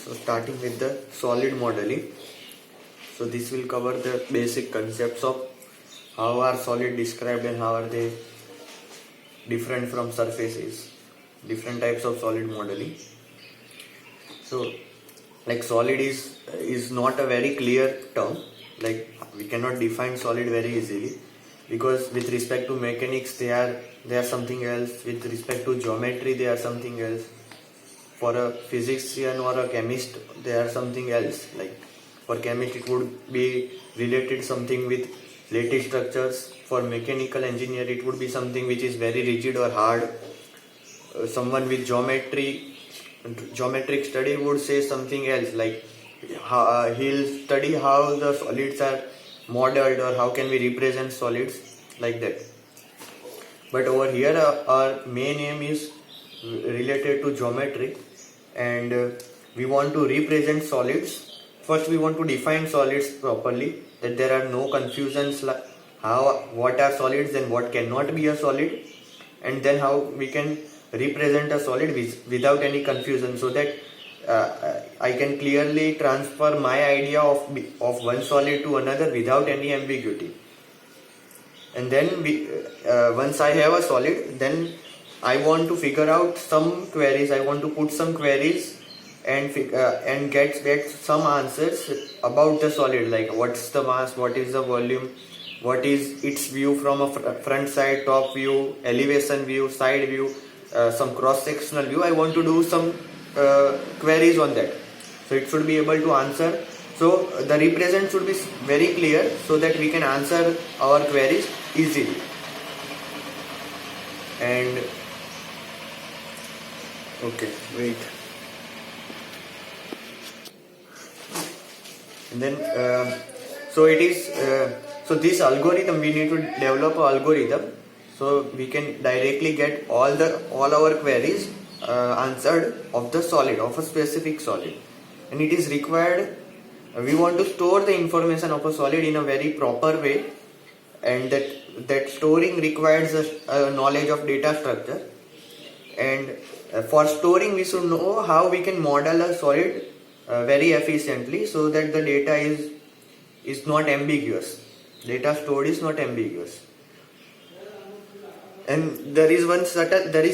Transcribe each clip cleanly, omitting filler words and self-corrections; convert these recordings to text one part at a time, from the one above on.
So starting with the solid modeling. So this will cover the basic concepts of how are solid described and how are they different from surfaces, different types of solid modeling. So like solid is not a very clear term, like we cannot define solid very easily, because with respect to mechanics they are something else, with respect to geometry they are something else, for a physician or a chemist they are something else. Like for chemist it would be related something with lattice structures, for mechanical engineer it would be something which is very rigid or hard. Someone with geometric study would say something else, like he'll study how the solids are modeled or how can we represent solids, like that. But over here our main aim is related to geometry, and we want to represent solids. First we want to define solids properly, that there are no confusions like what are solids and what cannot be a solid, and then how we can represent a solid without any confusion, so that I can clearly transfer my idea of one solid to another without any ambiguity. And then once I have a solid, then I want to figure out some queries. I want to put some queries and get some answers about the solid, like what's the mass, what is the volume, what is its view from a front side, top view, elevation view, side view, some cross sectional view. I want to do some queries on that, so it should be able to answer. So the represent should be very clear so that we can answer our queries easily. And okay, wait. And then so it is so this algorithm, we need to develop an algorithm so we can directly get all our queries answered of the solid, of a specific solid. And it is required, we want to store the information of a solid in a very proper way, and that storing requires a knowledge of data structure. And for storing we should know how we can model a solid very efficiently, so that the data is not ambiguous. Data stored is not ambiguous. And there is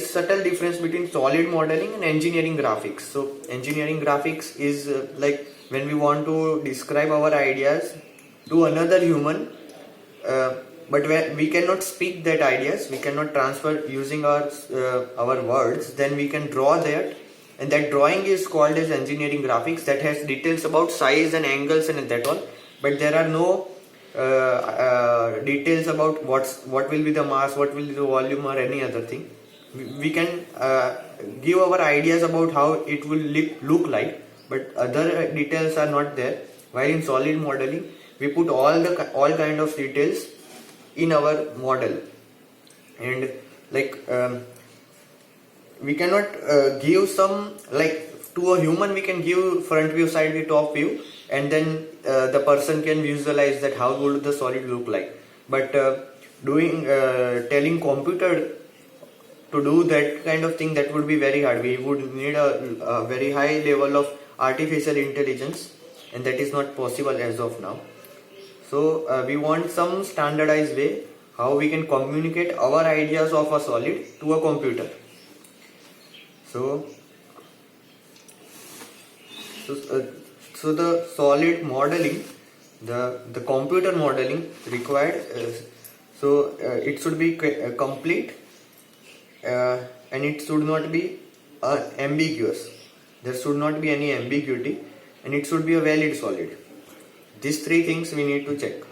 subtle difference between solid modeling and engineering graphics. So engineering graphics is like when we want to describe our ideas to another human, but we cannot speak that ideas, we cannot transfer using our words, then we can draw that, and that drawing is called as engineering graphics. That has details about size and angles and that all, but there are no details about what will be the mass, what will be the volume or any other thing. We can give our ideas about how it will look like, but other details are not there. While in solid modeling we put all kind of details in our model. And like we cannot give some, like to a human we can give front view, side view, top view, and then the person can visualize that how would the solid look like. But telling computer to do that kind of thing, that would be very hard. We would need a very high level of artificial intelligence, and that is not possible as of now. So we want some standardized way how we can communicate our ideas of a solid to a computer. So the solid modeling, the computer modeling required, it should be complete, and it should not be ambiguous. There should not be any ambiguity, and it should be a valid solid. These three things we need to check.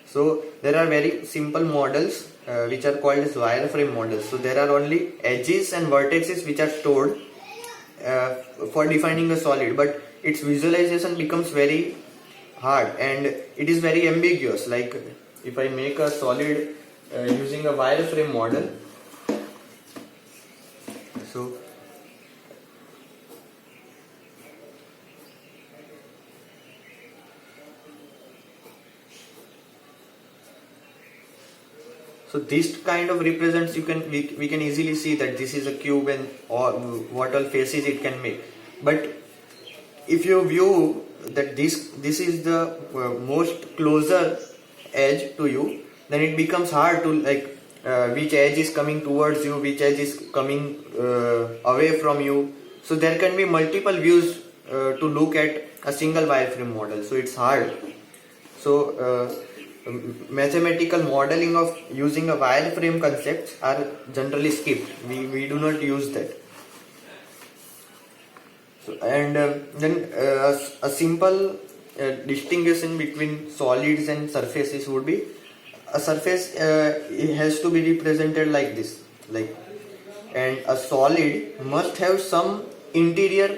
So there are very simple models which are called as wireframe models. So there are only edges and vertices which are stored for defining a solid, but its visualization becomes very hard and it is very ambiguous. Like if I make a solid using a wireframe model, so this kind of represents, we can easily see that this is a cube and or what all faces it can make. But if you view that this is the most closer edge to you, then it becomes hard to like which edge is coming towards you, which edge is coming away from you. So there can be multiple views to look at a single wireframe model, so it's hard. So mathematical modeling of using a wireframe concepts are generally skipped. We do not use that. So, and then a simple distinction between solids and surfaces would be a surface it has to be represented like this, like, and a solid must have some interior,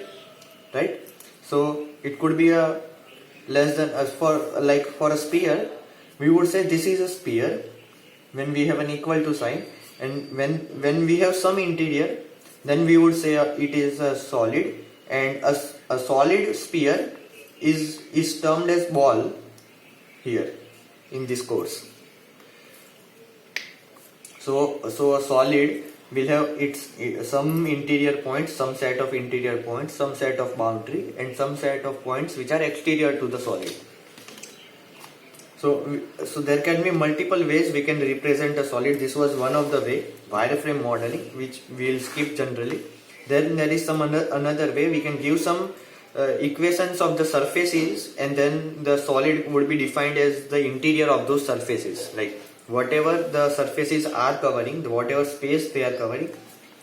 right? So it could be a less than for a sphere, we would say this is a sphere when we have an equal to sign, and when we have some interior, then we would say it is a solid, and a solid sphere is termed as ball here in this course. So a solid will have its some interior points, some set of interior points, some set of boundary, and some set of points which are exterior to the solid. So there can be multiple ways we can represent a solid. This was one of the way, wireframe modeling, which we will skip generally. Then there is some another way. We can give some equations of the surfaces, and then the solid would be defined as the interior of those surfaces. Like whatever the surfaces are covering, whatever space they are covering,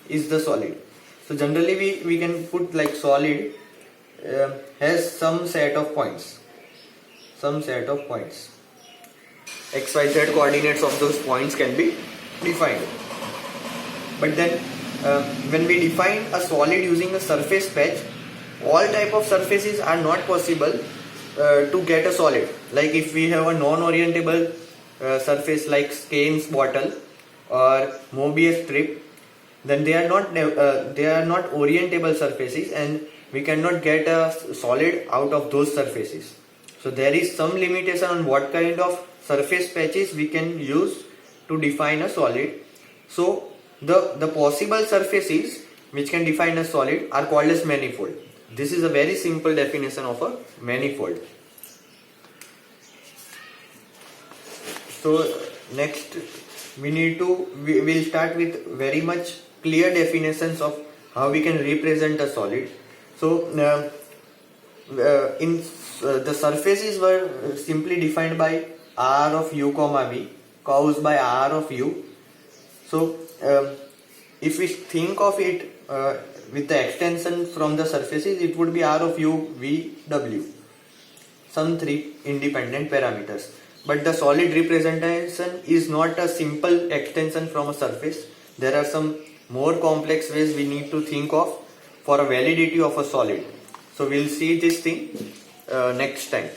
is the solid. So generally we can put like solid has some set of points. XYZ coordinates of those points can be defined. But then when we define a solid using a surface patch, all type of surfaces are not possible to get a solid. Like if we have a non-orientable surface like Skane's bottle or Mobius strip, then they are not orientable surfaces, and we cannot get a solid out of those surfaces. So there is some limitation on what kind of surface patches we can use to define a solid. So the possible surfaces which can define a solid are called as manifold. This is a very simple definition of a manifold. So next we will start with very much clear definitions of how we can represent a solid. So the surfaces were simply defined by R of u comma v, curves by R of u. So if we think of it with the extension from the surfaces, it would be R of u v w, some three independent parameters. But the solid representation is not a simple extension from a surface. There are some more complex ways we need to think of for a validity of a solid. So we'll see this thing next time.